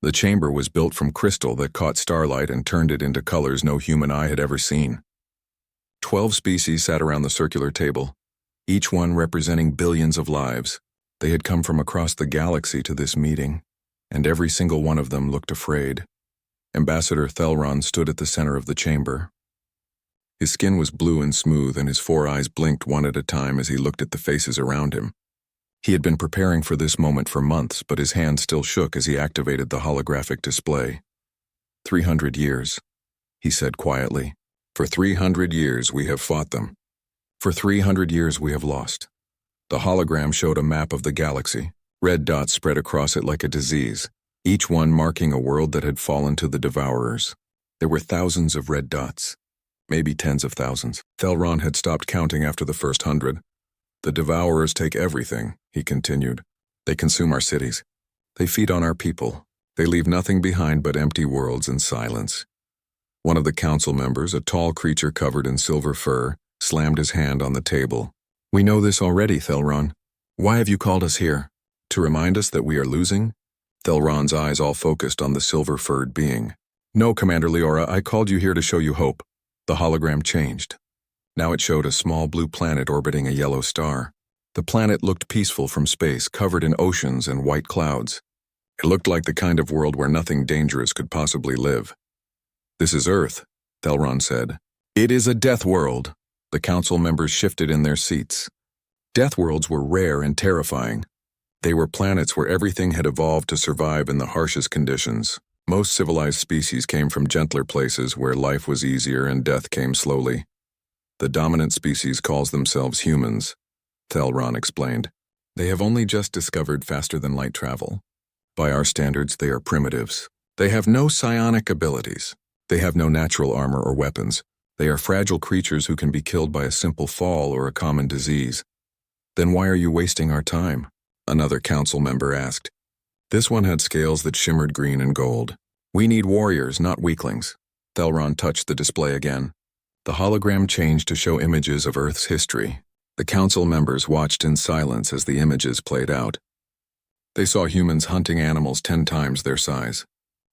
The chamber was built from crystal that caught starlight and turned it into colors no human eye had ever seen. 12 species sat around the circular table, each one representing billions of lives. They had come from across the galaxy to this meeting, and every single one of them looked afraid. Ambassador Thelron stood at the center of the chamber. His skin was blue and smooth, and his 4 eyes blinked one at a time as he looked at the faces around him. He had been preparing for this moment for months, but his hand still shook as he activated the holographic display. 300 years, he said quietly. For 300 years we have fought them. For 300 years we have lost. The hologram showed a map of the galaxy. Red dots spread across it like a disease, each one marking a world that had fallen to the devourers. There were thousands of red dots, maybe tens of thousands. Thelron had stopped counting after the first 100. The devourers take everything, he continued. They consume our cities. They feed on our people. They leave nothing behind but empty worlds and silence. One of the council members, a tall creature covered in silver fur, slammed his hand on the table. We know this already, Thelron. Why have you called us here? To remind us that we are losing? Thelron's eyes all focused on the silver-furred being. No, Commander Leora, I called you here to show you hope. The hologram changed. Now it showed a small blue planet orbiting a yellow star. The planet looked peaceful from space, covered in oceans and white clouds. It looked like the kind of world where nothing dangerous could possibly live. This is Earth, Thelron said. It is a death world. The council members shifted in their seats. Death worlds were rare and terrifying. They were planets where everything had evolved to survive in the harshest conditions. Most civilized species came from gentler places where life was easier and death came slowly. The dominant species calls themselves humans, Thelron explained. They have only just discovered faster-than-light travel. By our standards, they are primitives. They have no psionic abilities. They have no natural armor or weapons. They are fragile creatures who can be killed by a simple fall or a common disease. Then why are you wasting our time? Another council member asked. This one had scales that shimmered green and gold. We need warriors, not weaklings. Thelron touched the display again. The hologram changed to show images of Earth's history. The council members watched in silence as the images played out. They saw humans hunting animals 10 times their size.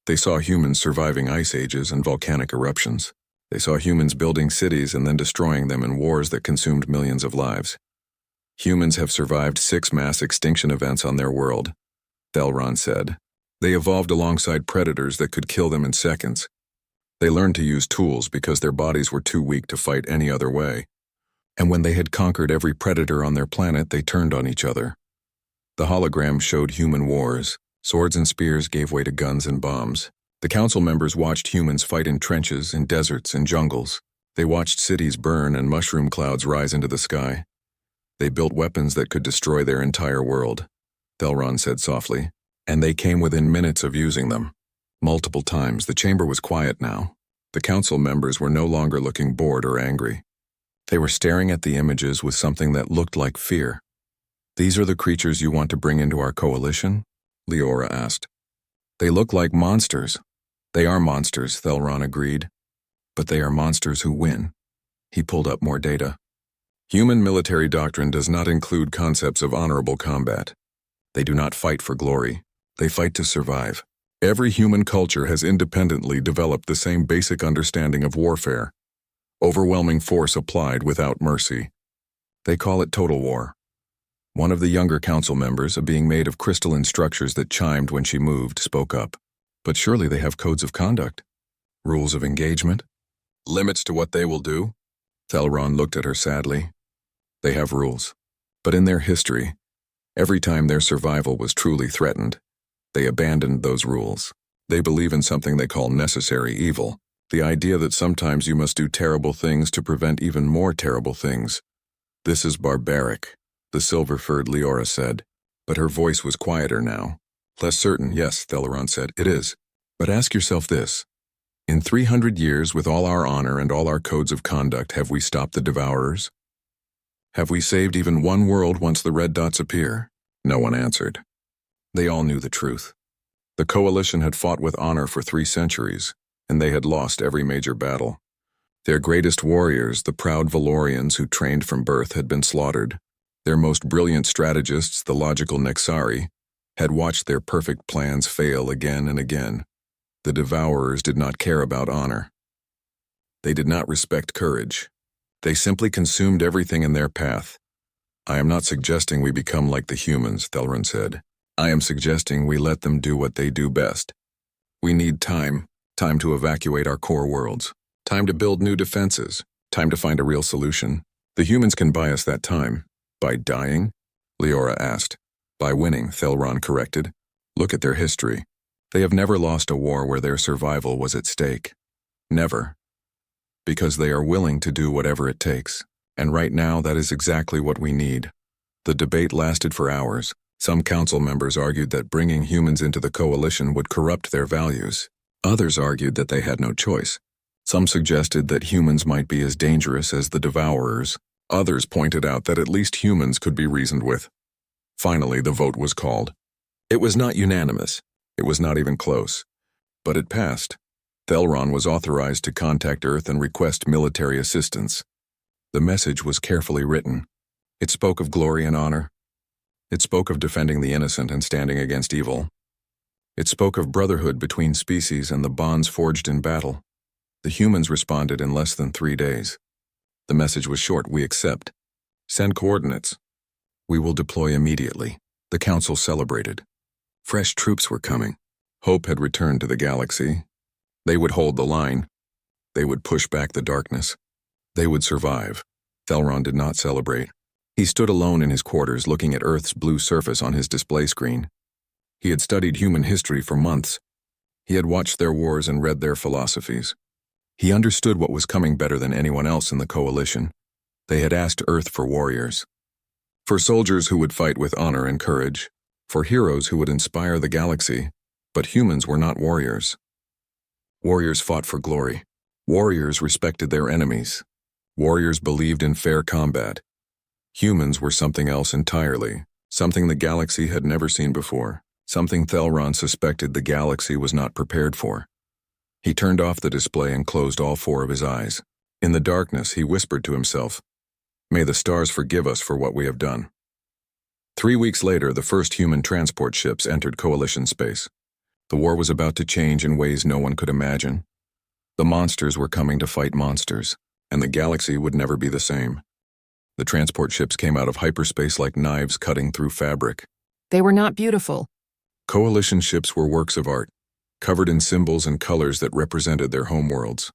They saw humans surviving ice ages and volcanic eruptions. They saw humans building cities and then destroying them in wars that consumed millions of lives. Humans have survived 6 mass extinction events on their world, Thelron said. They evolved alongside predators that could kill them in seconds. They learned to use tools because their bodies were too weak to fight any other way. And when they had conquered every predator on their planet, they turned on each other. The hologram showed human wars. Swords and spears gave way to guns and bombs. The council members watched humans fight in trenches, in deserts, in jungles. They watched cities burn and mushroom clouds rise into the sky. They built weapons that could destroy their entire world, Thelron said softly, and they came within minutes of using them. Multiple times, the chamber was quiet now. The council members were no longer looking bored or angry. They were staring at the images with something that looked like fear. These are the creatures you want to bring into our coalition? Leora asked. They look like monsters. They are monsters, Thelron agreed. But they are monsters who win. He pulled up more data. Human military doctrine does not include concepts of honorable combat. They do not fight for glory. They fight to survive. Every human culture has independently developed the same basic understanding of warfare. Overwhelming force applied without mercy. They call it total war. One of the younger council members, a being made of crystalline structures that chimed when she moved, spoke up. But surely they have codes of conduct, rules of engagement, limits to what they will do? Thelron looked at her sadly. They have rules. But in their history, every time their survival was truly threatened, they abandoned those rules. They believe in something they call necessary evil, the idea that sometimes you must do terrible things to prevent even more terrible things. This is barbaric, the silver-furred Leora said, but her voice was quieter now. Less certain, yes, Thelron said, it is. But ask yourself this. In 300 years, with all our honor and all our codes of conduct, have we stopped the devourers? Have we saved even one world once the red dots appear? No one answered. They all knew the truth. The coalition had fought with honor for 3 centuries, and they had lost every major battle. Their greatest warriors, the proud Valorians who trained from birth, had been slaughtered. Their most brilliant strategists, the logical Nexari, had watched their perfect plans fail again and again. The Devourers did not care about honor. They did not respect courage. They simply consumed everything in their path. I am not suggesting we become like the humans, Thelron said. I am suggesting we let them do what they do best. We need time to evacuate our core worlds, time to build new defenses, time to find a real solution. The humans can buy us that time. By dying? Leora asked. By winning, Thelron corrected. Look at their history. They have never lost a war where their survival was at stake. Never. Because they are willing to do whatever it takes. And right now, that is exactly what we need. The debate lasted for hours. Some council members argued that bringing humans into the coalition would corrupt their values. Others argued that they had no choice. Some suggested that humans might be as dangerous as the Devourers. Others pointed out that at least humans could be reasoned with. Finally, the vote was called. It was not unanimous. It was not even close. But it passed. Thelron was authorized to contact Earth and request military assistance. The message was carefully written. It spoke of glory and honor. It spoke of defending the innocent and standing against evil. It spoke of brotherhood between species and the bonds forged in battle. The humans responded in less than 3 days. The message was short: we accept. Send coordinates. We will deploy immediately. The council celebrated. Fresh troops were coming. Hope had returned to the galaxy. They would hold the line. They would push back the darkness. They would survive. Thelron did not celebrate. He stood alone in his quarters, looking at Earth's blue surface on his display screen. He had studied human history for months. He had watched their wars and read their philosophies. He understood what was coming better than anyone else in the coalition. They had asked Earth for warriors. For soldiers who would fight with honor and courage. For heroes who would inspire the galaxy. But humans were not warriors. Warriors fought for glory. Warriors respected their enemies. Warriors believed in fair combat. Humans were something else entirely, something the galaxy had never seen before, something Thelron suspected the galaxy was not prepared for. He turned off the display and closed all 4 of his eyes. In the darkness, he whispered to himself, "May the stars forgive us for what we have done." 3 weeks later, the first human transport ships entered Coalition space. The war was about to change in ways no one could imagine. The monsters were coming to fight monsters, and the galaxy would never be the same. The transport ships came out of hyperspace like knives cutting through fabric. They were not beautiful. Coalition ships were works of art, covered in symbols and colors that represented their homeworlds.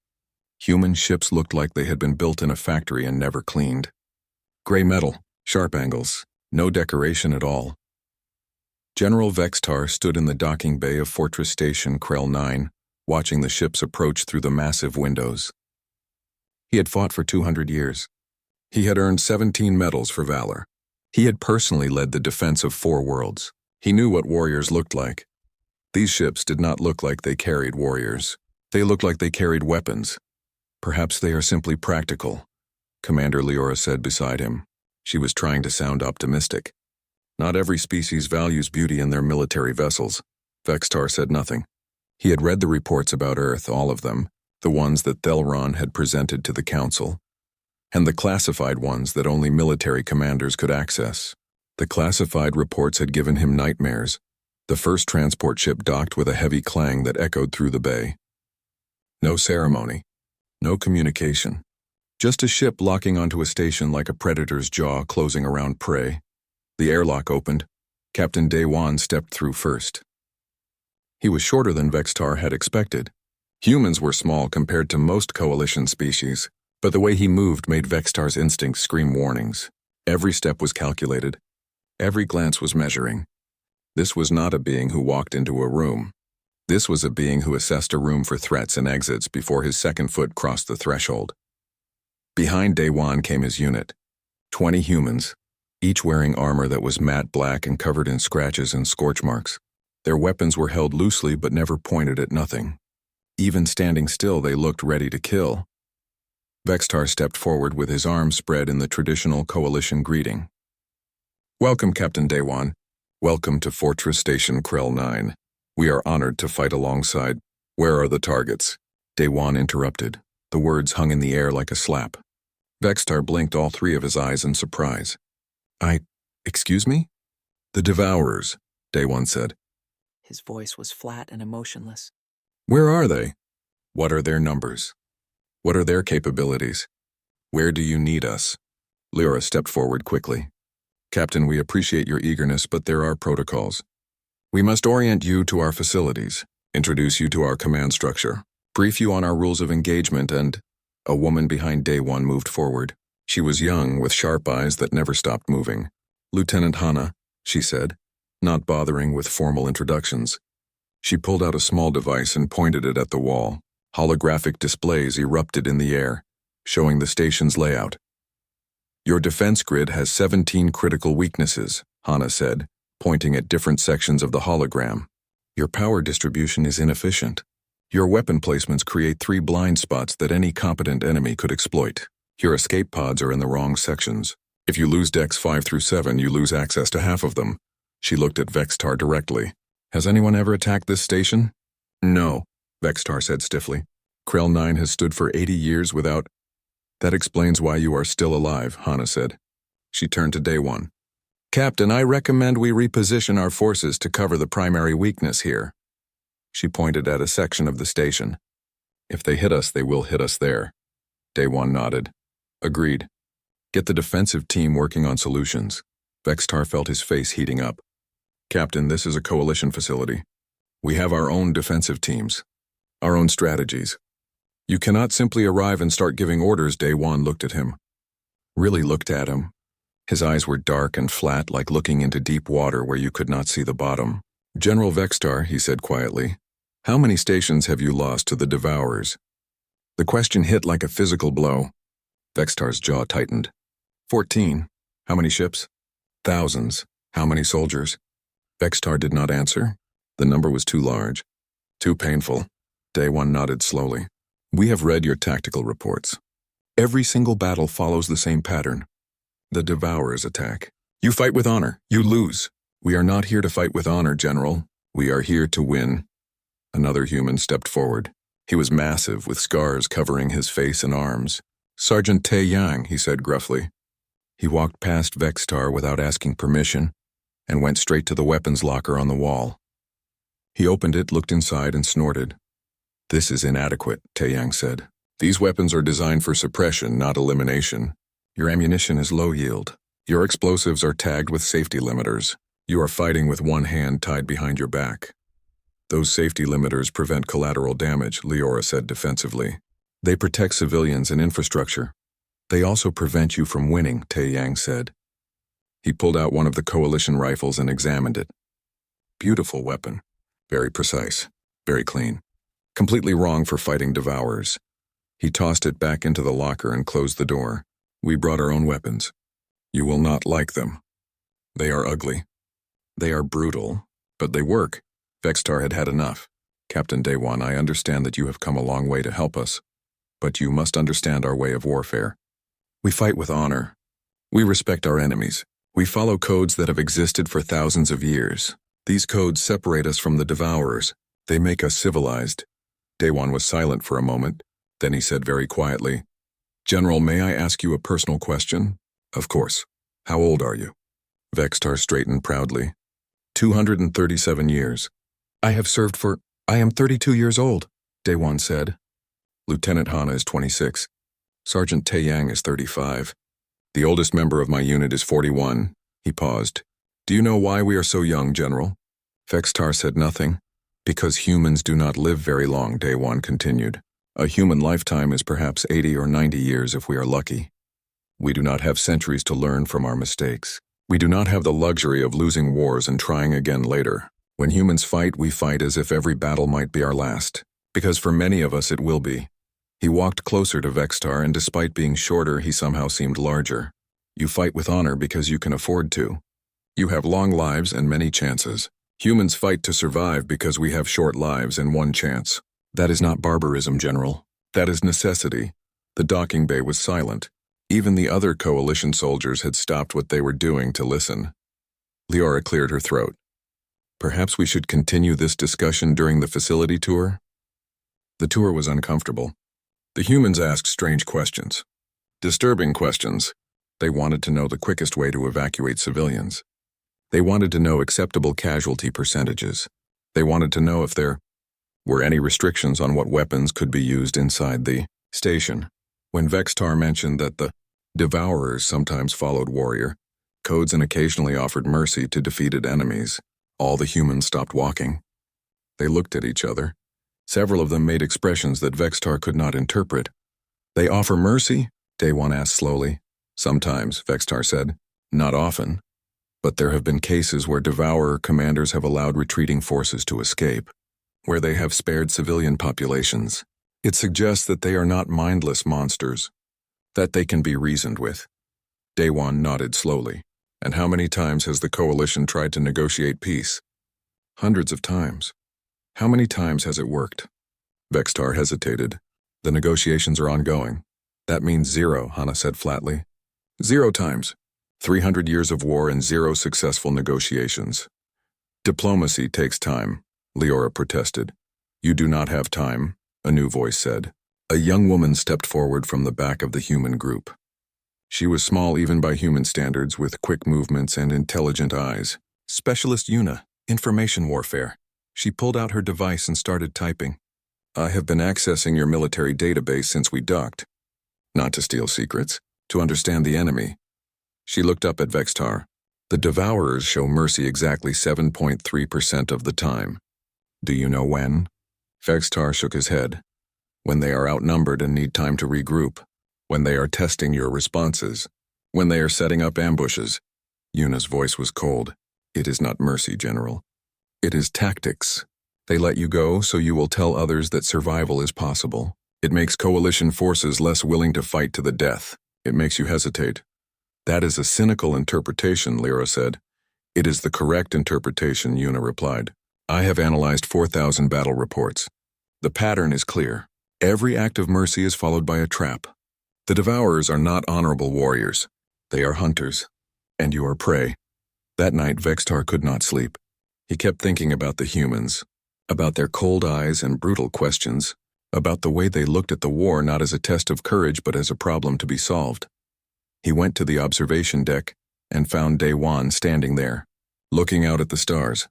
Human ships looked like they had been built in a factory and never cleaned. Gray metal, sharp angles, no decoration at all. General Vextar stood in the docking bay of Fortress Station Krell 9, watching the ships approach through the massive windows. He had fought for 200 years. He had earned 17 medals for valor. He had personally led the defense of 4 worlds. He knew what warriors looked like. These ships did not look like they carried warriors. They looked like they carried weapons. Perhaps they are simply practical, Commander Leora said beside him. She was trying to sound optimistic. Not every species values beauty in their military vessels. Vextar said nothing. He had read the reports about Earth, all of them, the ones that Thelron had presented to the Council, and the classified ones that only military commanders could access. The classified reports had given him nightmares. The first transport ship docked with a heavy clang that echoed through the bay. No ceremony. No communication. Just a ship locking onto a station like a predator's jaw closing around prey. The airlock opened. Captain Dewan stepped through first. He was shorter than Vextar had expected. Humans were small compared to most coalition species, but the way he moved made Vextar's instincts scream warnings. Every step was calculated. Every glance was measuring. This was not a being who walked into a room. This was a being who assessed a room for threats and exits before his second foot crossed the threshold. Behind Dewan came his unit. 20 humans, each wearing armor that was matte black and covered in scratches and scorch marks. Their weapons were held loosely but never pointed at nothing. Even standing still, they looked ready to kill. Vextar stepped forward with his arms spread in the traditional coalition greeting. "Welcome, Captain Dewan. Welcome to Fortress Station Krell 9. We are honored to fight alongside." "Where are the targets?" Dewan interrupted. The words hung in the air like a slap. Vextar blinked all 3 of his eyes in surprise. Excuse me?" "The Devourers," Day One said. His voice was flat and emotionless. Where are they? What are their numbers? What are their capabilities? Where do you need us? Lyra stepped forward quickly. Captain, we appreciate your eagerness, but there are protocols. We must orient you to our facilities, introduce you to our command structure, brief you on our rules of engagement, and... A woman behind Day One moved forward. She was young, with sharp eyes that never stopped moving. Lieutenant Hana, she said, not bothering with formal introductions. She pulled out a small device and pointed it at the wall. Holographic displays erupted in the air, showing the station's layout. Your defense grid has 17 critical weaknesses, Hana said, pointing at different sections of the hologram. Your power distribution is inefficient. Your weapon placements create 3 blind spots that any competent enemy could exploit. Your escape pods are in the wrong sections. If you lose decks 5 through 7, you lose access to half of them. She looked at Vextar directly. Has anyone ever attacked this station? No, Vextar said stiffly. Krell 9 has stood for 80 years without... That explains why you are still alive, Hana said. She turned to Day One. Captain, I recommend we reposition our forces to cover the primary weakness here. She pointed at a section of the station. If they hit us, they will hit us there. Day One nodded. Agreed. Get the defensive team working on solutions. Vextar felt his face heating up. Captain, this is a coalition facility. We have our own defensive teams, our own strategies. You cannot simply arrive and start giving orders. Day One looked at him. Really looked at him. His eyes were dark and flat, like looking into deep water where you could not see the bottom. General Vextar, he said quietly, how many stations have you lost to the Devourers? The question hit like a physical blow. Vextar's jaw tightened. 14. How many ships? Thousands. How many soldiers? Vextar did not answer. The number was too large. Too painful. Day One nodded slowly. We have read your tactical reports. Every single battle follows the same pattern. The Devourers attack. You fight with honor. You lose. We are not here to fight with honor, General. We are here to win. Another human stepped forward. He was massive, with scars covering his face and arms. Sergeant Tae Yang, he said gruffly. He walked past Vextar without asking permission and went straight to the weapons locker on the wall. He opened it, looked inside, and snorted. This is inadequate, Tae Yang said. These weapons are designed for suppression, not elimination. Your ammunition is low yield. Your explosives are tagged with safety limiters. You are fighting with one hand tied behind your back. Those safety limiters prevent collateral damage, Leora said defensively. They protect civilians and infrastructure. They also prevent you from winning, Tae Yang said. He pulled out one of the coalition rifles and examined it. Beautiful weapon. Very precise. Very clean. Completely wrong for fighting Devourers. He tossed it back into the locker and closed the door. We brought our own weapons. You will not like them. They are ugly. They are brutal, but they work. Vextar had had enough. Captain Day One, I understand that you have come a long way to help us, but you must understand our way of warfare. We fight with honor. We respect our enemies. We follow codes that have existed for thousands of years. These codes separate us from the Devourers. They make us civilized. Day One was silent for a moment. Then he said very quietly, General, may I ask you a personal question? Of course. How old are you? Vextar straightened proudly. 237 years. I am 32 years old, Day One said. Lieutenant Hana is 26. Sergeant Tae Yang is 35. The oldest member of my unit is 41. He paused. Do you know why we are so young, General? Vextar said nothing. Because humans do not live very long, Day One continued. A human lifetime is perhaps 80 or 90 years if we are lucky. We do not have centuries to learn from our mistakes. We do not have the luxury of losing wars and trying again later. When humans fight, we fight as if every battle might be our last. Because for many of us it will be. He walked closer to Vextar, and despite being shorter, he somehow seemed larger. You fight with honor because you can afford to. You have long lives and many chances. Humans fight to survive because we have short lives and one chance. That is not barbarism, General. That is necessity. The docking bay was silent. Even the other coalition soldiers had stopped what they were doing to listen. Leora cleared her throat. Perhaps we should continue this discussion during the facility tour? The tour was uncomfortable. The humans asked strange questions. Disturbing questions. They wanted to know the quickest way to evacuate civilians. They wanted to know acceptable casualty percentages. They wanted to know if there were any restrictions on what weapons could be used inside the station. When Vextar mentioned that the Devourers sometimes followed warrior codes and occasionally offered mercy to defeated enemies, all the humans stopped walking. They looked at each other. Several of them made expressions that Vextar could not interpret. They offer mercy? Day One asked slowly. Sometimes, Vextar said. Not often. But there have been cases where Devourer commanders have allowed retreating forces to escape, where they have spared civilian populations. It suggests that they are not mindless monsters, that they can be reasoned with. Day One nodded slowly. And how many times has the Coalition tried to negotiate peace? Hundreds of times. How many times has it worked? Vextar hesitated. The negotiations are ongoing. That means 0, Hana said flatly. 0 times. 300 years of war and 0 successful negotiations. Diplomacy takes time, Leora protested. You do not have time, a new voice said. A young woman stepped forward from the back of the human group. She was small even by human standards, with quick movements and intelligent eyes. Specialist Yuna, information warfare. She pulled out her device and started typing. I have been accessing your military database since we docked. Not to steal secrets, to understand the enemy. She looked up at Vextar. The Devourers show mercy exactly 7.3% of the time. Do you know when? Vextar shook his head. When they are outnumbered and need time to regroup. When they are testing your responses. When they are setting up ambushes. Yuna's voice was cold. It is not mercy, General. It is tactics. They let you go so you will tell others that survival is possible. It makes coalition forces less willing to fight to the death. It makes you hesitate. That is a cynical interpretation, Lyra said. It is the correct interpretation, Yuna replied. I have analyzed 4,000 battle reports. The pattern is clear. Every act of mercy is followed by a trap. The Devourers are not honorable warriors. They are hunters. And you are prey. That night, Vextar could not sleep. He kept thinking about the humans, about their cold eyes and brutal questions, about the way they looked at the war not as a test of courage but as a problem to be solved. He went to the observation deck and found Day One standing there, looking out at the stars.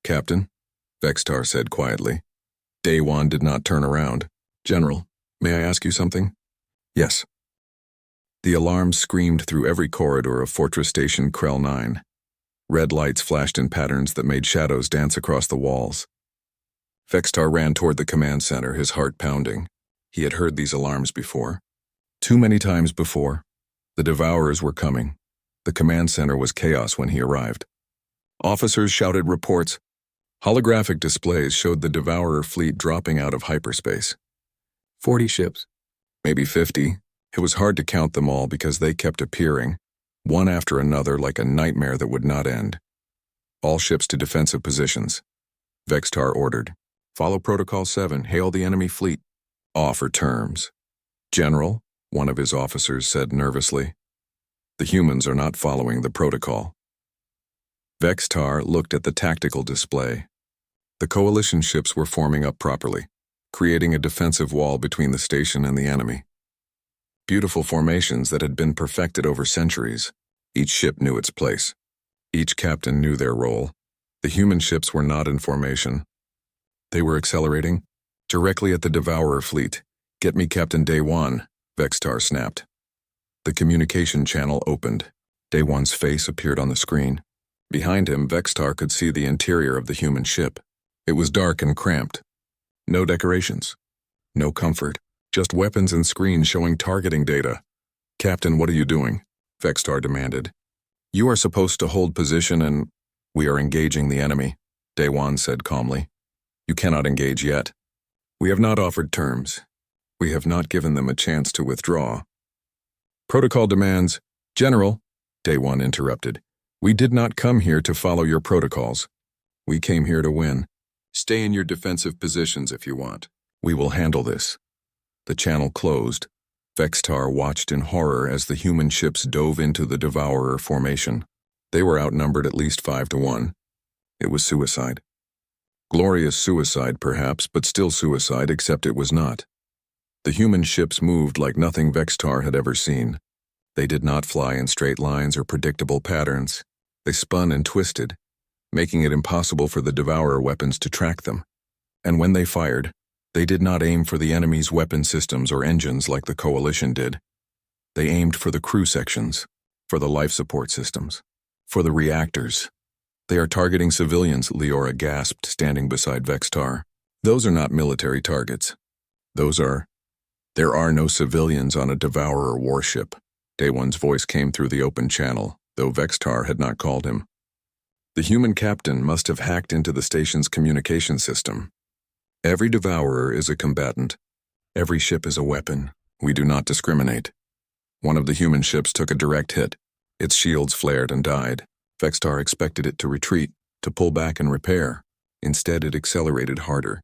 Captain, Vextar said quietly. Day One did not turn around. General, may I ask you something? Yes. The alarms screamed through every corridor of Fortress Station Krell 9. Red lights flashed in patterns that made shadows dance across the walls. Vextar ran toward the command center, his heart pounding. He had heard these alarms before. Too many times before. The Devourers were coming. The command center was chaos when he arrived. Officers shouted reports. Holographic displays showed the Devourer fleet dropping out of hyperspace. 40 ships. Maybe 50. It was hard to count them all because they kept appearing, one after another like a nightmare that would not end. All ships to defensive positions. Vextar ordered. Follow Protocol 7, hail the enemy fleet. Offer terms. General, one of his officers said nervously. The humans are not following the protocol. Vextar looked at the tactical display. The coalition ships were forming up properly, creating a defensive wall between the station and the enemy. Beautiful formations that had been perfected over centuries. Each ship knew its place. Each captain knew their role. The human ships were not in formation. They were accelerating directly at the Devourer fleet. Get me Captain Day One, Vextar snapped. The communication channel opened. Day One's face appeared on the screen. Behind him, Vextar could see the interior of the human ship. It was dark and cramped. No decorations. No comfort. Just weapons and screens showing targeting data. Captain, what are you doing? Vextar demanded. You are supposed to hold position and... We are engaging the enemy, Day One said calmly. You cannot engage yet. We have not offered terms. We have not given them a chance to withdraw. Protocol demands... General, Day One interrupted. We did not come here to follow your protocols. We came here to win. Stay in your defensive positions if you want. We will handle this. The channel closed. Vextar watched in horror as the human ships dove into the Devourer formation. They were outnumbered at least 5-1. It was suicide. Glorious suicide, perhaps, but still suicide, except it was not. The human ships moved like nothing Vextar had ever seen. They did not fly in straight lines or predictable patterns. They spun and twisted, making it impossible for the Devourer weapons to track them. And when they fired, they did not aim for the enemy's weapon systems or engines like the Coalition did. They aimed for the crew sections, for the life support systems, for the reactors. They are targeting civilians, Leora gasped, standing beside Vextar. Those are not military targets. There are no civilians on a Devourer warship. Day One's voice came through the open channel, though Vextar had not called him. The human captain must have hacked into the station's communication system. Every Devourer is a combatant. Every ship is a weapon. We do not discriminate. One of the human ships took a direct hit. Its shields flared and died. Vextar expected it to retreat, to pull back and repair. Instead, it accelerated harder.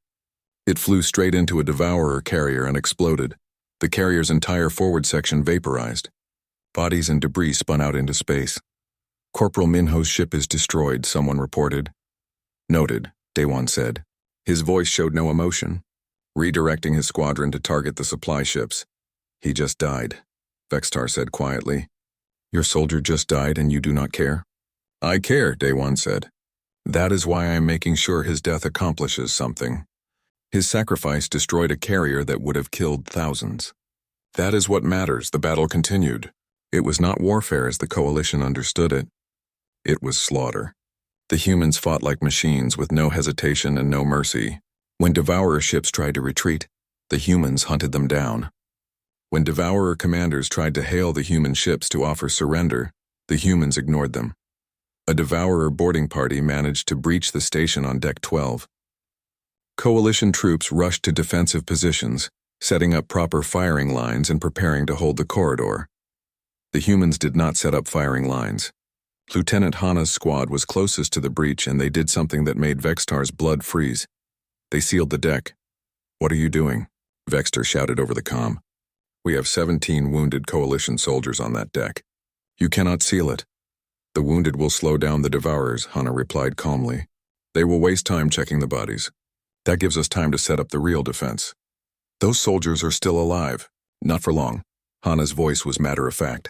It flew straight into a Devourer carrier and exploded. The carrier's entire forward section vaporized. Bodies and debris spun out into space. Corporal Minho's ship is destroyed, someone reported. Noted, Daewon said. His voice showed no emotion, redirecting his squadron to target the supply ships. He just died, Vextar said quietly. Your soldier just died and you do not care? I care, Daewon said. That is why I am making sure his death accomplishes something. His sacrifice destroyed a carrier that would have killed thousands. That is what matters, the battle continued. It was not warfare as the Coalition understood it. It was slaughter. The humans fought like machines with no hesitation and no mercy. When Devourer ships tried to retreat, the humans hunted them down. When Devourer commanders tried to hail the human ships to offer surrender, the humans ignored them. A Devourer boarding party managed to breach the station on Deck 12. Coalition troops rushed to defensive positions, setting up proper firing lines and preparing to hold the corridor. The humans did not set up firing lines. Lieutenant Hana's squad was closest to the breach, and they did something that made Vextar's blood freeze. They sealed the deck. What are you doing? Vextar shouted over the comm. We have 17 wounded Coalition soldiers on that deck. You cannot seal it. The wounded will slow down the Devourers, Hana replied calmly. They will waste time checking the bodies. That gives us time to set up the real defense. Those soldiers are still alive. Not for long. Hana's voice was matter-of-fact.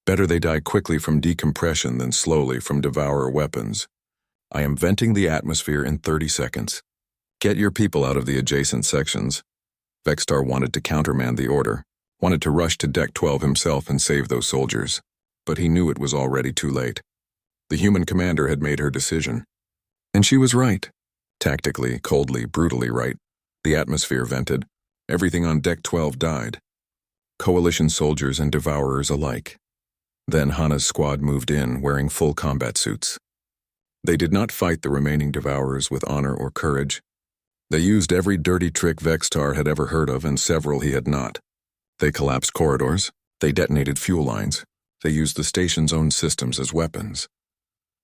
Better they die quickly from decompression than slowly from Devourer weapons. I am venting the atmosphere in 30 seconds. Get your people out of the adjacent sections. Vextar wanted to countermand the order, wanted to rush to Deck 12 himself and save those soldiers. But he knew it was already too late. The human commander had made her decision. And she was right. Tactically, coldly, brutally right. The atmosphere vented. Everything on Deck 12 died. Coalition soldiers and Devourers alike. Then Hana's squad moved in, wearing full combat suits. They did not fight the remaining Devourers with honor or courage. They used every dirty trick Vextar had ever heard of and several he had not. They collapsed corridors. They detonated fuel lines. They used the station's own systems as weapons.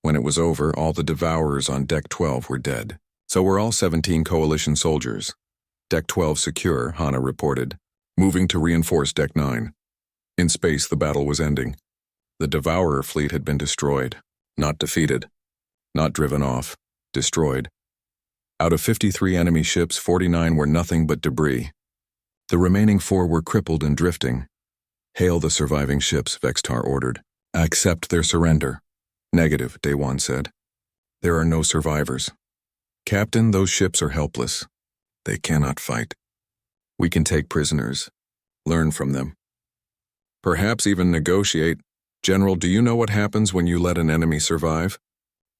When it was over, all the Devourers on Deck 12 were dead. So were all 17 Coalition soldiers. Deck 12 secure, Hana reported, moving to reinforce Deck 9. In space, the battle was ending. The Devourer fleet had been destroyed, not defeated, not driven off, destroyed. Out of 53 enemy ships, 49 were nothing but debris. The remaining 4 were crippled and drifting. Hail the surviving ships, Vextar ordered. Accept their surrender. Negative, Daewon said. There are no survivors. Captain, those ships are helpless. They cannot fight. We can take prisoners, learn from them. Perhaps even negotiate. General, do you know what happens when you let an enemy survive?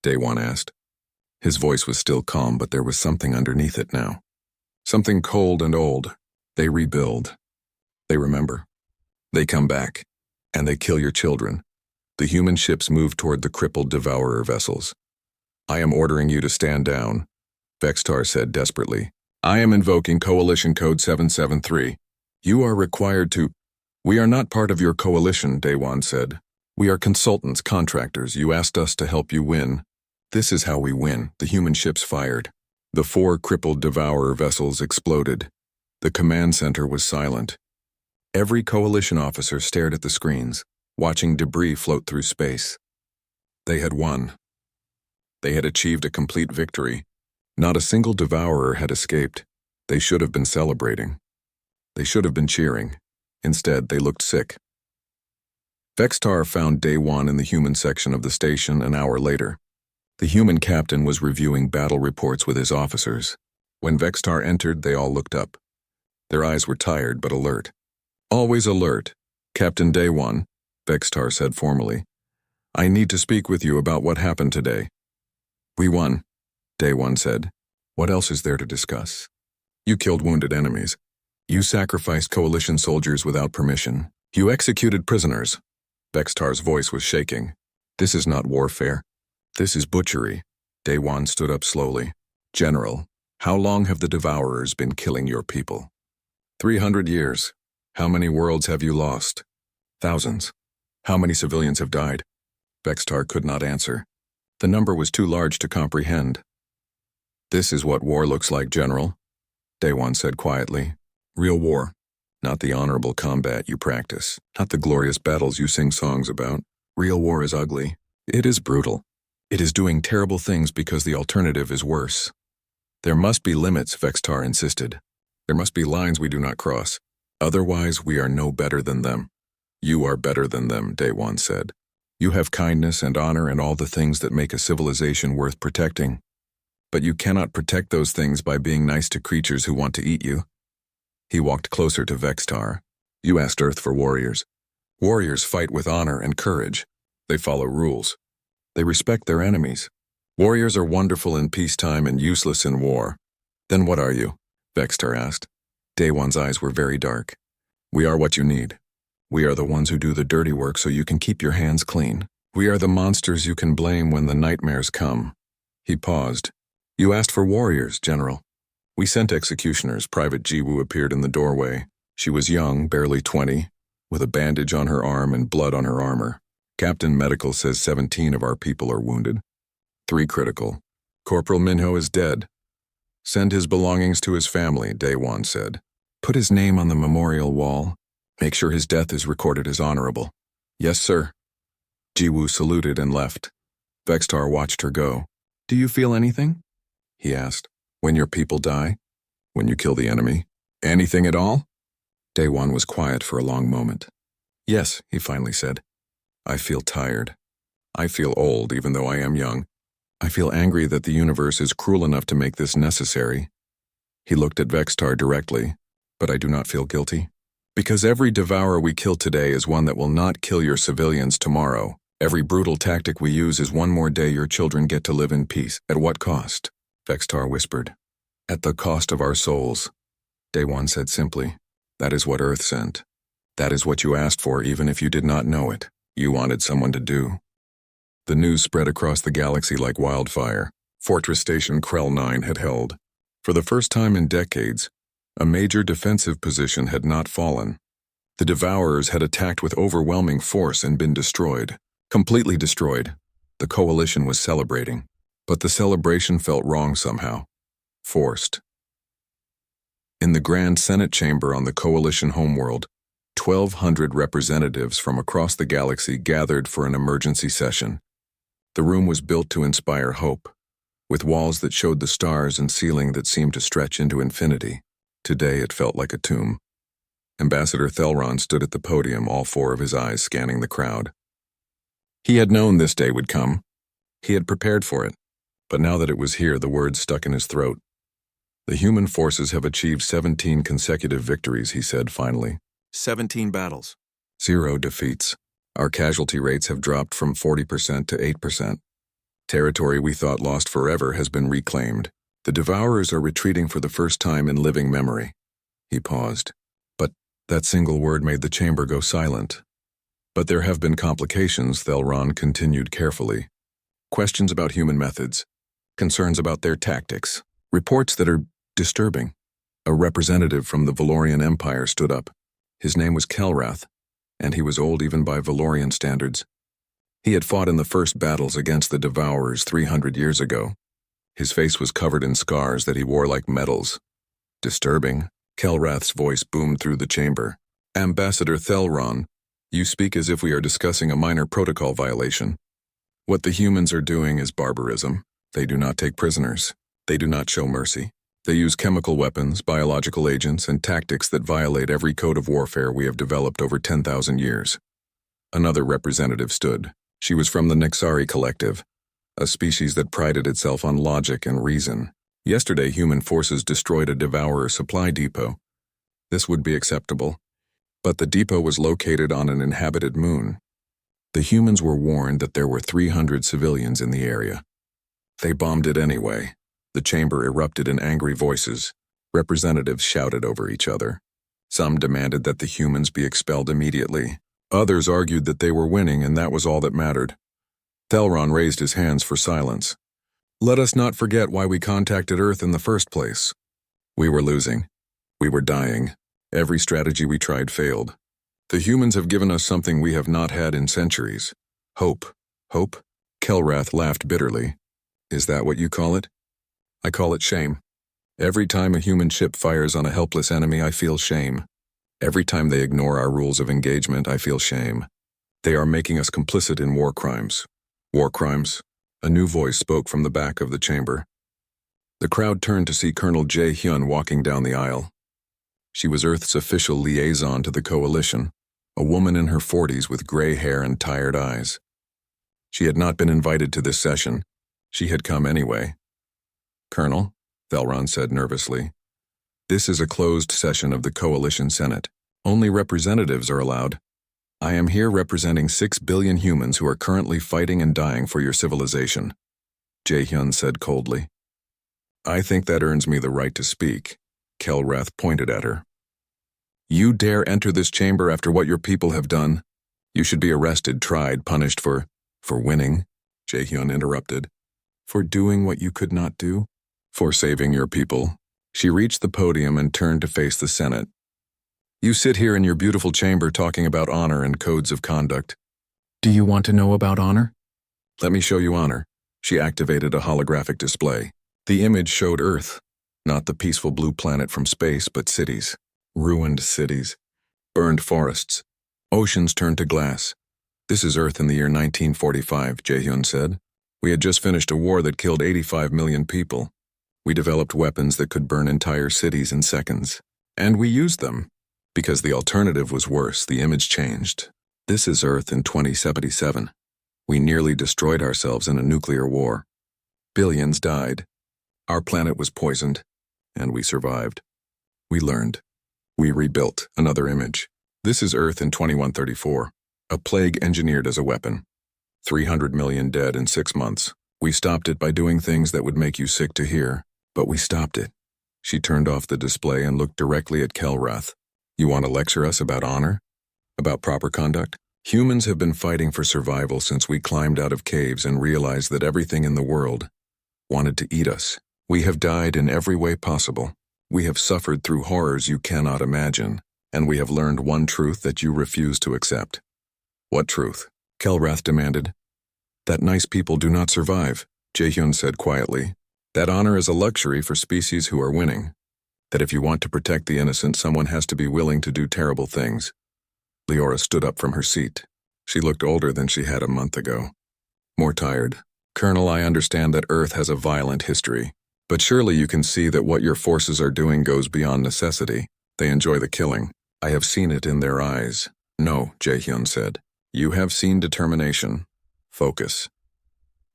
Daewon asked. His voice was still calm, but there was something underneath it now. Something cold and old. They rebuild. They remember. They come back. And they kill your children. The human ships move toward the crippled Devourer vessels. I am ordering you to stand down, Vextar said desperately. I am invoking Coalition Code 773. You are required to... We are not part of your coalition, Daewon said. We are consultants, contractors. You asked us to help you win. This is how we win. The human ships fired. The 4 crippled Devourer vessels exploded. The command center was silent. Every coalition officer stared at the screens, watching debris float through space. They had won. They had achieved a complete victory. Not a single Devourer had escaped. They should have been celebrating. They should have been cheering. Instead, they looked sick. Vextar found Day One in the human section of the station an hour later. The human captain was reviewing battle reports with his officers. When Vextar entered, they all looked up. Their eyes were tired but alert. "Always alert, Captain Day One," Vextar said formally. "I need to speak with you about what happened today." "We won," Day One said. "What else is there to discuss? You killed wounded enemies. You sacrificed coalition soldiers without permission. You executed prisoners." Vextar's voice was shaking. "This is not warfare. This is butchery." Day One stood up slowly. "General, how long have the Devourers been killing your people?" 300 years. "How many worlds have you lost?" "Thousands." "How many civilians have died?" Vextar could not answer. The number was too large to comprehend. "This is what war looks like, General," Day One said quietly. "Real war. Not the honorable combat you practice. Not the glorious battles you sing songs about. Real war is ugly. It is brutal. It is doing terrible things because the alternative is worse. There must be limits," Vextar insisted. "There must be lines we do not cross. Otherwise, we are no better than them." "You are better than them," Day One said. "You have kindness and honor and all the things that make a civilization worth protecting. But you cannot protect those things by being nice to creatures who want to eat you." He walked closer to Vextar. "You asked Earth for warriors. Warriors fight with honor and courage. They follow rules. They respect their enemies. Warriors are wonderful in peacetime and useless in war." "Then what are you?" Vextar asked. Day One's eyes were very dark. "We are what you need. We are the ones who do the dirty work so you can keep your hands clean. We are the monsters you can blame when the nightmares come." He paused. "You asked for warriors, General. We sent executioners." Private Jiwoo appeared in the doorway. She was young, barely 20, with a bandage on her arm and blood on her armor. "Captain Medical says 17 of our people are wounded. 3 critical. Corporal Minho is dead. Send his belongings to his family," Day One said. "Put his name on the memorial wall. Make sure his death is recorded as honorable." "Yes, sir." Jiwoo saluted and left. Vextar watched her go. "Do you feel anything?" he asked. "When your people die? When you kill the enemy? Anything at all?" Day One was quiet for a long moment. "Yes," he finally said. "I feel tired. I feel old, even though I am young. I feel angry that the universe is cruel enough to make this necessary." He looked at Vextar directly. "But I do not feel guilty. Because every devourer we kill today is one that will not kill your civilians tomorrow. Every brutal tactic we use is one more day your children get to live in peace. At what cost?" Vextar whispered. "At the cost of our souls," Day One said simply. "That is what Earth sent. That is what you asked for even if you did not know it. You wanted someone to do." The news spread across the galaxy like wildfire. Fortress Station Krell 9 had held. For the first time in decades, a major defensive position had not fallen. The Devourers had attacked with overwhelming force and been destroyed. Completely destroyed. The Coalition was celebrating. But the celebration felt wrong somehow. Forced. In the Grand Senate Chamber on the Coalition homeworld, 1,200 representatives from across the galaxy gathered for an emergency session. The room was built to inspire hope, with walls that showed the stars and ceiling that seemed to stretch into infinity. Today it felt like a tomb. Ambassador Thelron stood at the podium, all 4 of his eyes scanning the crowd. He had known this day would come. He had prepared for it. But now that it was here, the words stuck in his throat. "The human forces have achieved 17 consecutive victories," he said finally. 17 battles. 0 defeats. Our casualty rates have dropped from 40% to 8%. Territory we thought lost forever has been reclaimed. The Devourers are retreating for the first time in living memory." He paused. But that single word made the chamber go silent. "But there have been complications," Thelron continued carefully. "Questions about human methods. Concerns about their tactics. Reports that are disturbing." A representative from the Valorian Empire stood up. His name was Kelrath, and he was old even by Valorian standards. He had fought in the first battles against the Devourers 300 years ago. His face was covered in scars that he wore like medals. "Disturbing," Kelrath's voice boomed through the chamber. "Ambassador Thelron, you speak as if we are discussing a minor protocol violation. What the humans are doing is barbarism. They do not take prisoners. They do not show mercy. They use chemical weapons, biological agents, and tactics that violate every code of warfare we have developed over 10,000 years. Another representative stood. She was from the Nexari Collective, a species that prided itself on logic and reason. Yesterday, human forces destroyed a Devourer supply depot. This would be acceptable. But the depot was located on an inhabited moon. The humans were warned that there were 300 civilians in the area. They bombed it anyway. The chamber erupted in angry voices. Representatives shouted over each other. Some demanded that the humans be expelled immediately. Others argued that they were winning and that was all that mattered. Thelron raised his hands for silence. Let us not forget why we contacted Earth in the first place. We were losing. We were dying. Every strategy we tried failed. The humans have given us something we have not had in centuries. Hope. Hope? Kelrath laughed bitterly. Is that what you call it? I call it shame. Every time a human ship fires on a helpless enemy, I feel shame. Every time they ignore our rules of engagement, I feel shame. They are making us complicit in war crimes. War crimes? A new voice spoke from the back of the chamber. The crowd turned to see Colonel Jae-hyun walking down the aisle. She was Earth's official liaison to the coalition, a woman in her 40s with gray hair and tired eyes. She had not been invited to this session. She had come anyway. Colonel, Thelron said nervously, this is a closed session of the Coalition Senate. Only representatives are allowed. I am here representing 6 billion humans who are currently fighting and dying for your civilization, Jae-hyun said coldly. I think that earns me the right to speak, Kelrath pointed at her. You dare enter this chamber after what your people have done? You should be arrested, tried, punished for winning, Jae-hyun interrupted. For doing what you could not do? For saving your people. She reached the podium and turned to face the Senate. You sit here in your beautiful chamber talking about honor and codes of conduct. Do you want to know about honor? Let me show you honor. She activated a holographic display. The image showed Earth, not the peaceful blue planet from space, but cities. Ruined cities. Burned forests. Oceans turned to glass. This is Earth in the year 1945, Jae-hyun said. We had just finished a war that killed 85 million people. We developed weapons that could burn entire cities in seconds. And we used them. Because the alternative was worse, the image changed. This is Earth in 2077. We nearly destroyed ourselves in a nuclear war. Billions died. Our planet was poisoned. And we survived. We learned. We rebuilt. Another image. This is Earth in 2134. A plague engineered as a weapon. 300 million dead in 6 months. We stopped it by doing things that would make you sick to hear. But we stopped it. She turned off the display and looked directly at Kelrath. You want to lecture us about honor? About proper conduct? Humans have been fighting for survival since we climbed out of caves and realized that everything in the world wanted to eat us. We have died in every way possible. We have suffered through horrors you cannot imagine. And we have learned one truth that you refuse to accept. What truth? Kelrath demanded. That nice people do not survive, Jae-hyun said quietly. That honor is a luxury for species who are winning. That if you want to protect the innocent, someone has to be willing to do terrible things. Leora stood up from her seat. She looked older than she had a month ago. More tired. Colonel, I understand that Earth has a violent history. But surely you can see that what your forces are doing goes beyond necessity. They enjoy the killing. I have seen it in their eyes. No, Jae-hyun said. You have seen determination. Focus.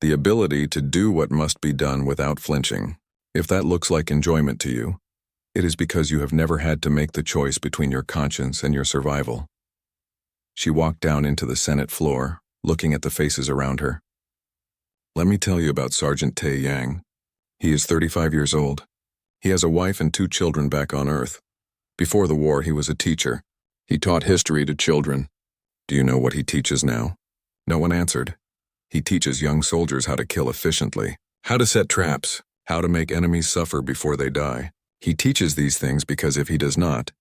The ability to do what must be done without flinching. If that looks like enjoyment to you, it is because you have never had to make the choice between your conscience and your survival. She walked down into the Senate floor, looking at the faces around her. Let me tell you about Sergeant Tae Yang. He is 35 years old. He has a wife and 2 children back on Earth. Before the war, he was a teacher. He taught history to children. Do you know what he teaches now? No one answered. He teaches young soldiers how to kill efficiently, how to set traps, how to make enemies suffer before they die. He teaches these things because if he does not,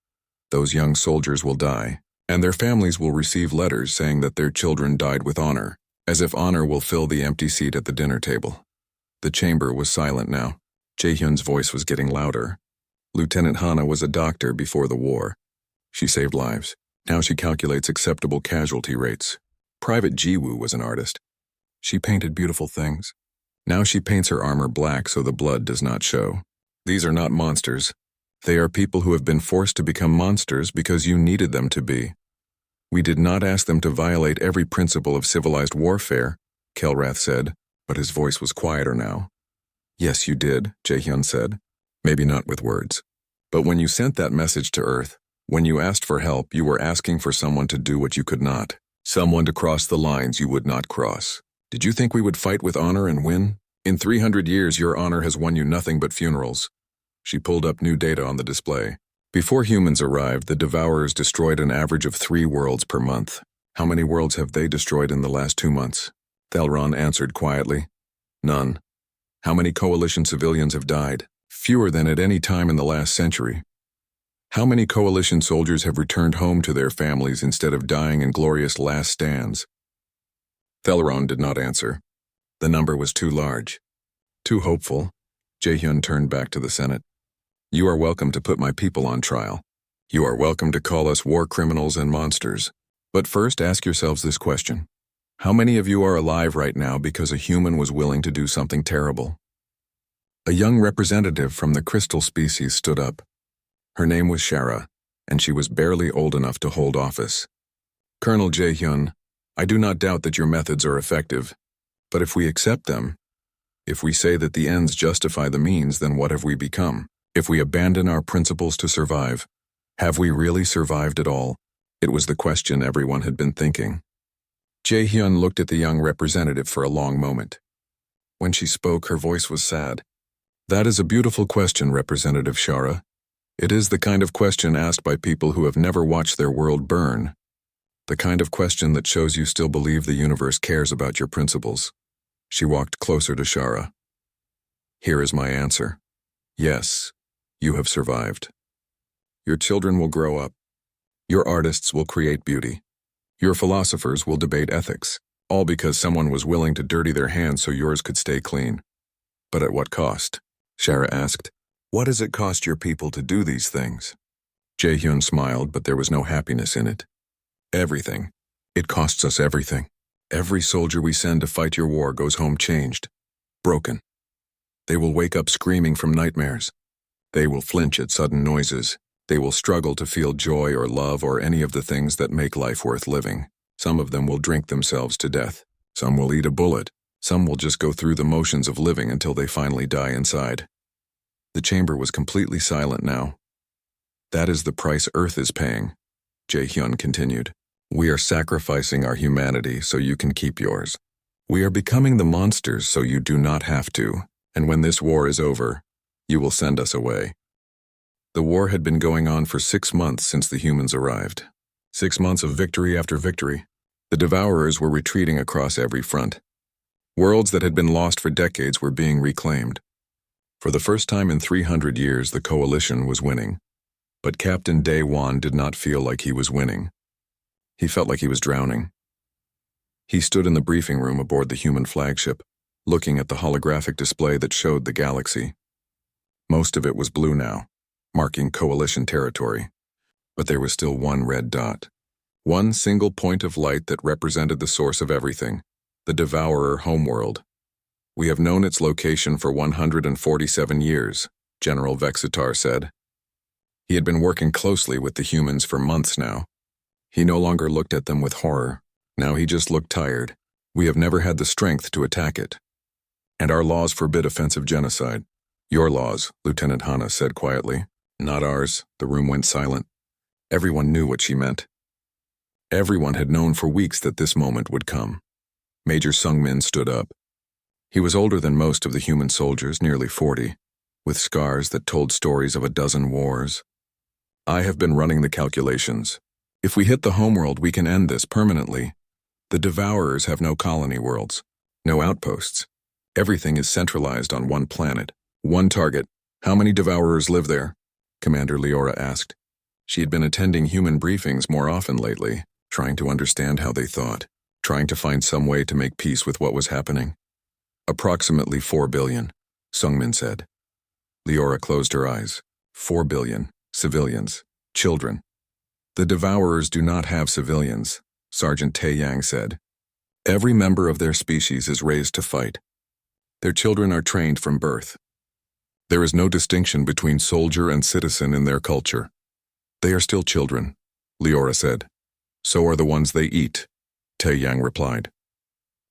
those young soldiers will die, and their families will receive letters saying that their children died with honor, as if honor will fill the empty seat at the dinner table. The chamber was silent now. Jae-hyun's voice was getting louder. Lieutenant Hana was a doctor before the war. She saved lives. Now she calculates acceptable casualty rates. Private Ji-woo was an artist. She painted beautiful things. Now she paints her armor black so the blood does not show. These are not monsters. They are people who have been forced to become monsters because you needed them to be. We did not ask them to violate every principle of civilized warfare, Kelrath said, but his voice was quieter now. Yes, you did, Jaehyun said. Maybe not with words. But when you sent that message to Earth, when you asked for help, you were asking for someone to do what you could not. Someone to cross the lines you would not cross. Did you think we would fight with honor and win? In 300 years, your honor has won you nothing but funerals. She pulled up new data on the display. Before humans arrived, the Devourers destroyed an average of 3 worlds per month. How many worlds have they destroyed in the last 2 months? Thelron answered quietly. None. How many Coalition civilians have died? Fewer than at any time in the last century. How many Coalition soldiers have returned home to their families instead of dying in glorious last stands? Thelron did not answer. The number was too large. Too hopeful. Jaehyun turned back to the Senate. You are welcome to put my people on trial. You are welcome to call us war criminals and monsters. But first ask yourselves this question. How many of you are alive right now because a human was willing to do something terrible? A young representative from the crystal species stood up. Her name was Shara, and she was barely old enough to hold office. Colonel Jaehyun, I do not doubt that your methods are effective, but if we accept them, if we say that the ends justify the means, then what have we become? If we abandon our principles to survive, have we really survived at all? It was the question everyone had been thinking. Jaehyun looked at the young representative for a long moment. When she spoke, her voice was sad. That is a beautiful question, Representative Shara. It is the kind of question asked by people who have never watched their world burn. The kind of question that shows you still believe the universe cares about your principles. She walked closer to Shara. Here is my answer. Yes, you have survived. Your children will grow up. Your artists will create beauty. Your philosophers will debate ethics, all because someone was willing to dirty their hands so yours could stay clean. But at what cost? Shara asked. What does it cost your people to do these things? Jaehyun smiled, but there was no happiness in it. Everything. It costs us everything. Every soldier we send to fight your war goes home changed, broken. They will wake up screaming from nightmares. They will flinch at sudden noises. They will struggle to feel joy or love or any of the things that make life worth living. Some of them will drink themselves to death. Some will eat a bullet. Some will just go through the motions of living until they finally die inside. The chamber was completely silent now. That is the price Earth is paying, Jaehyun continued. We are sacrificing our humanity so you can keep yours. We are becoming the monsters so you do not have to, and when this war is over, you will send us away. The war had been going on for 6 months since the humans arrived. 6 months of victory after victory. The Devourers were retreating across every front. Worlds that had been lost for decades were being reclaimed. For the first time in 300 years, the Coalition was winning. But Captain Daewon did not feel like he was winning. He felt like he was drowning. He stood in the briefing room aboard the human flagship, looking at the holographic display that showed the galaxy. Most of it was blue now, marking Coalition territory. But there was still one red dot. One single point of light that represented the source of everything, the Devourer homeworld. We have known its location for 147 years, General Vexitar said. He had been working closely with the humans for months now. He no longer looked at them with horror. Now he just looked tired. We have never had the strength to attack it. And our laws forbid offensive genocide. Your laws, Lieutenant Hana said quietly. Not ours. The room went silent. Everyone knew what she meant. Everyone had known for weeks that this moment would come. Major Sungmin stood up. He was older than most of the human soldiers, nearly 40, with scars that told stories of a dozen wars. I have been running the calculations. If we hit the homeworld, we can end this permanently. The Devourers have no colony worlds, no outposts. Everything is centralized on one planet, one target. How many Devourers live there? Commander Leora asked. She had been attending human briefings more often lately, trying to understand how they thought, trying to find some way to make peace with what was happening. Approximately 4 billion, Sungmin said. Leora closed her eyes. 4 billion, civilians, children. The Devourers do not have civilians, Sergeant Taeyang said. Every member of their species is raised to fight. Their children are trained from birth. There is no distinction between soldier and citizen in their culture. They are still children, Leora said. So are the ones they eat, Tae-yang replied.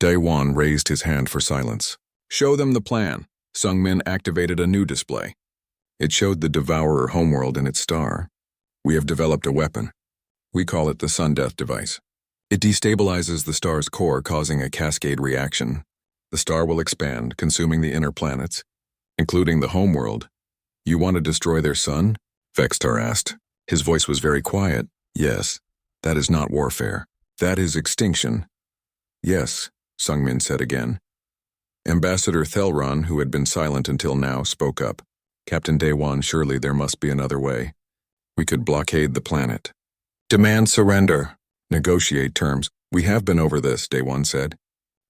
Dae-won raised his hand for silence. Show them the plan. Sung-min activated a new display. It showed the Devourer homeworld in its star. We have developed a weapon. We call it the Sun Death device. It destabilizes the star's core, causing a cascade reaction. The star will expand, consuming the inner planets, including the homeworld. You want to destroy their sun? Vextar asked. His voice was very quiet. Yes, that is not warfare. That is extinction. Yes, Sung-min said again. Ambassador Thelron, who had been silent until now, spoke up. Captain Dae-won, surely there must be another way. We could blockade the planet. Demand surrender. Negotiate terms. We have been over this, Dae-won said.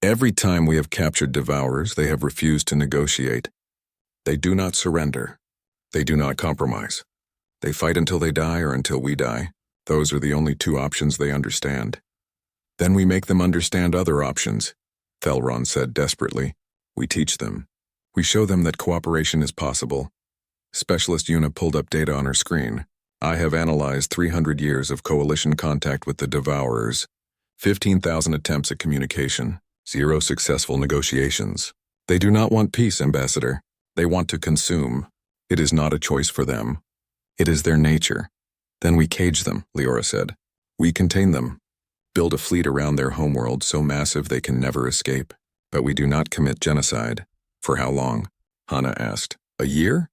Every time we have captured Devourers, they have refused to negotiate. They do not surrender. They do not compromise. They fight until they die or until we die. Those are the only two options they understand. Then we make them understand other options, Thelron said desperately. We teach them. We show them that cooperation is possible. Specialist Yuna pulled up data on her screen. I have analyzed 300 years of coalition contact with the Devourers, 15,000 attempts at communication, 0 successful negotiations. They do not want peace, Ambassador. They want to consume. It is not a choice for them. It is their nature. Then we cage them, Leora said. We contain them. Build a fleet around their homeworld so massive they can never escape. But we do not commit genocide. For how long? Hana asked. A year?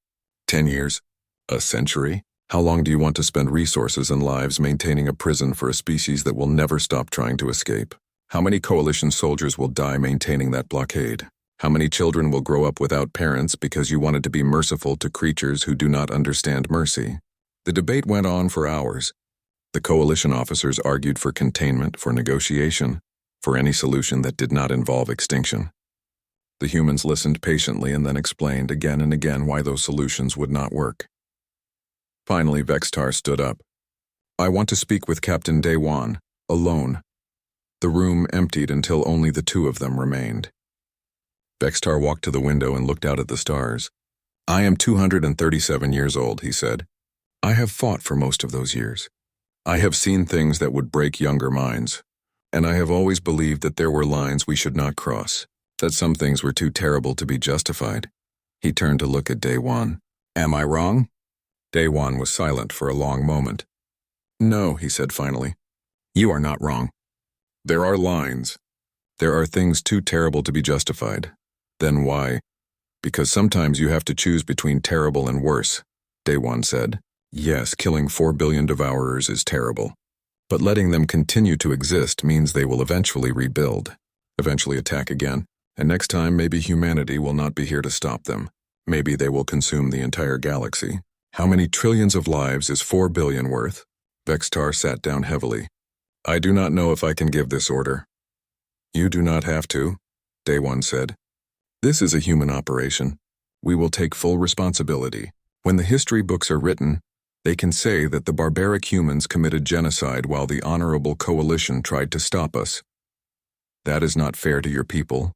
10 years? A century? How long do you want to spend resources and lives maintaining a prison for a species that will never stop trying to escape? How many coalition soldiers will die maintaining that blockade? How many children will grow up without parents because you wanted to be merciful to creatures who do not understand mercy? The debate went on for hours. The coalition officers argued for containment, for negotiation, for any solution that did not involve extinction. The humans listened patiently and then explained again and again why those solutions would not work. Finally, Vextar stood up. I want to speak with Captain Dae-won, alone. The room emptied until only the two of them remained. Vextar walked to the window and looked out at the stars. I am 237 years old, he said. I have fought for most of those years. I have seen things that would break younger minds, and I have always believed that there were lines we should not cross, that some things were too terrible to be justified. He turned to look at Dae-won. Am I wrong? Dae-won was silent for a long moment. No, he said finally. You are not wrong. There are lines. There are things too terrible to be justified. Then why? Because sometimes you have to choose between terrible and worse, Dae-won said. Yes, killing 4 billion Devourers is terrible. But letting them continue to exist means they will eventually rebuild, eventually attack again, and next time maybe humanity will not be here to stop them. Maybe they will consume the entire galaxy. How many trillions of lives is 4 billion worth? Vextar sat down heavily. I do not know if I can give this order. You do not have to, Dae-won said. This is a human operation. We will take full responsibility. When the history books are written, they can say that the barbaric humans committed genocide while the honorable coalition tried to stop us. That is not fair to your people.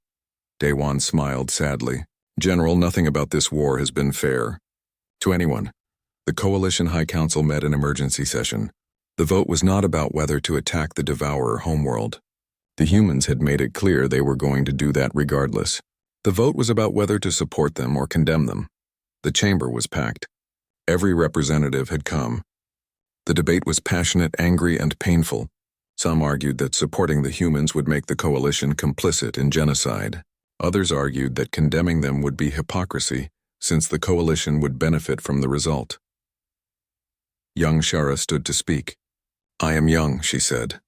Dae-won smiled sadly. General, nothing about this war has been fair. To anyone. The Coalition High Council met an emergency session. The vote was not about whether to attack the Devourer homeworld. The humans had made it clear they were going to do that regardless. The vote was about whether to support them or condemn them. The chamber was packed. Every representative had come. The debate was passionate, angry, and painful. Some argued that supporting the humans would make the coalition complicit in genocide. Others argued that condemning them would be hypocrisy, since the coalition would benefit from the result. Young Shara stood to speak. I am young, she said.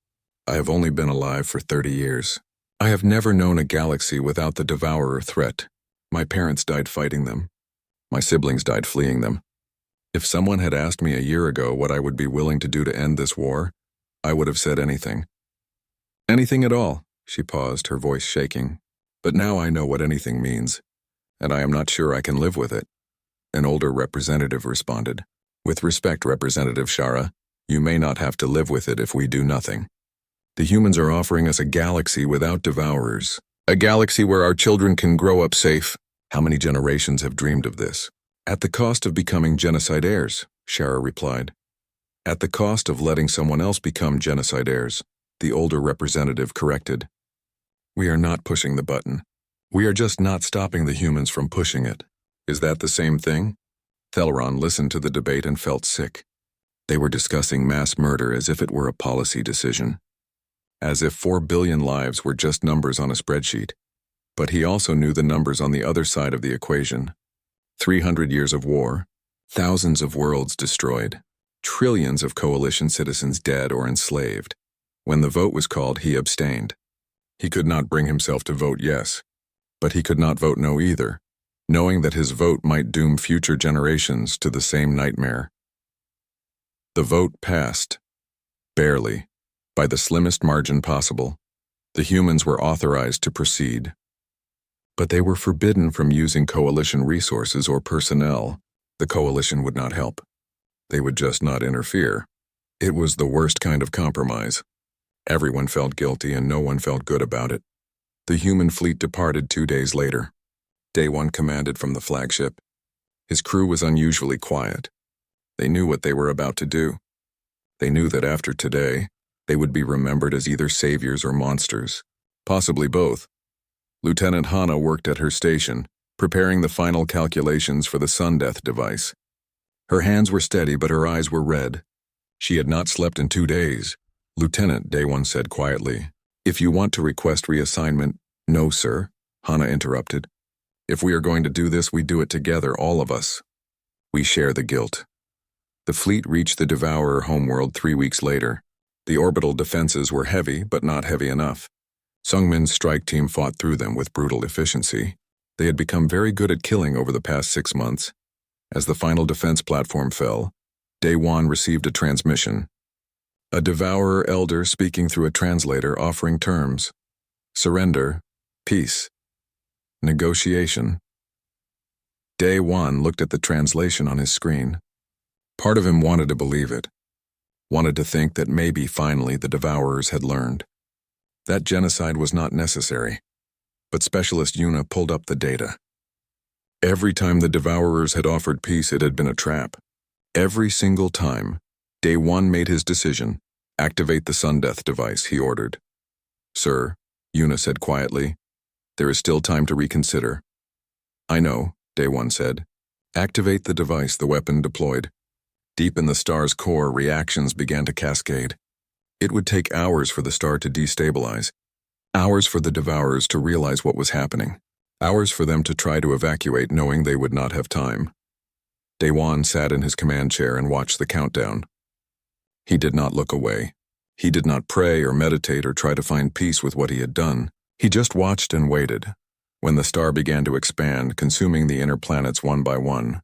I have only been alive for 30 years. I have never known a galaxy without the Devourer threat. My parents died fighting them. My siblings died fleeing them. If someone had asked me a year ago what I would be willing to do to end this war, I would have said anything. Anything at all, she paused, her voice shaking. But now I know what anything means, and I am not sure I can live with it. An older representative responded. With respect, Representative Shara, you may not have to live with it if we do nothing. The humans are offering us a galaxy without Devourers. A galaxy where our children can grow up safe. How many generations have dreamed of this? At the cost of becoming genocide heirs, Shara replied. At the cost of letting someone else become genocide heirs, the older representative corrected. We are not pushing the button. We are just not stopping the humans from pushing it. Is that the same thing? Theleron listened to the debate and felt sick. They were discussing mass murder as if it were a policy decision. As if 4 billion lives were just numbers on a spreadsheet. But he also knew the numbers on the other side of the equation. 300 years of war, thousands of worlds destroyed, trillions of coalition citizens dead or enslaved. When the vote was called, he abstained. He could not bring himself to vote yes, but he could not vote no either, knowing that his vote might doom future generations to the same nightmare. The vote passed. Barely. By the slimmest margin possible. The humans were authorized to proceed. But they were forbidden from using coalition resources or personnel. The coalition would not help. They would just not interfere. It was the worst kind of compromise. Everyone felt guilty and no one felt good about it. The human fleet departed 2 days later. Day 1 commanded from the flagship. His crew was unusually quiet. They knew what they were about to do. They knew that after today, they would be remembered as either saviors or monsters, possibly both. Lieutenant Hana worked at her station, preparing the final calculations for the sun death device. Her hands were steady, but her eyes were red. She had not slept in 2 days. Lieutenant, Day 1 said quietly. If you want to request reassignment, no, sir, Hana interrupted. If we are going to do this, we do it together, all of us. We share the guilt. The fleet reached the Devourer homeworld 3 weeks later. The orbital defenses were heavy, but not heavy enough. Sungmin's strike team fought through them with brutal efficiency. They had become very good at killing over the past 6 months. As the final defense platform fell, Day 1 received a transmission. A Devourer elder speaking through a translator offering terms. Surrender. Peace. Negotiation. Day 1 looked at the translation on his screen. Part of him wanted to believe it. Wanted to think that maybe finally the Devourers had learned. That genocide was not necessary. But Specialist Yuna pulled up the data. Every time the Devourers had offered peace, it had been a trap. Every single time, Day 1 made his decision. Activate the sun death device, he ordered. Sir, Yuna said quietly, there is still time to reconsider. I know, Day 1 said. Activate the device, the weapon deployed. Deep in the star's core, reactions began to cascade. It would take hours for the star to destabilize. Hours for the Devourers to realize what was happening. Hours for them to try to evacuate, knowing they would not have time. Day 1 sat in his command chair and watched the countdown. He did not look away. He did not pray or meditate or try to find peace with what he had done. He just watched and waited. When the star began to expand, consuming the inner planets one by one,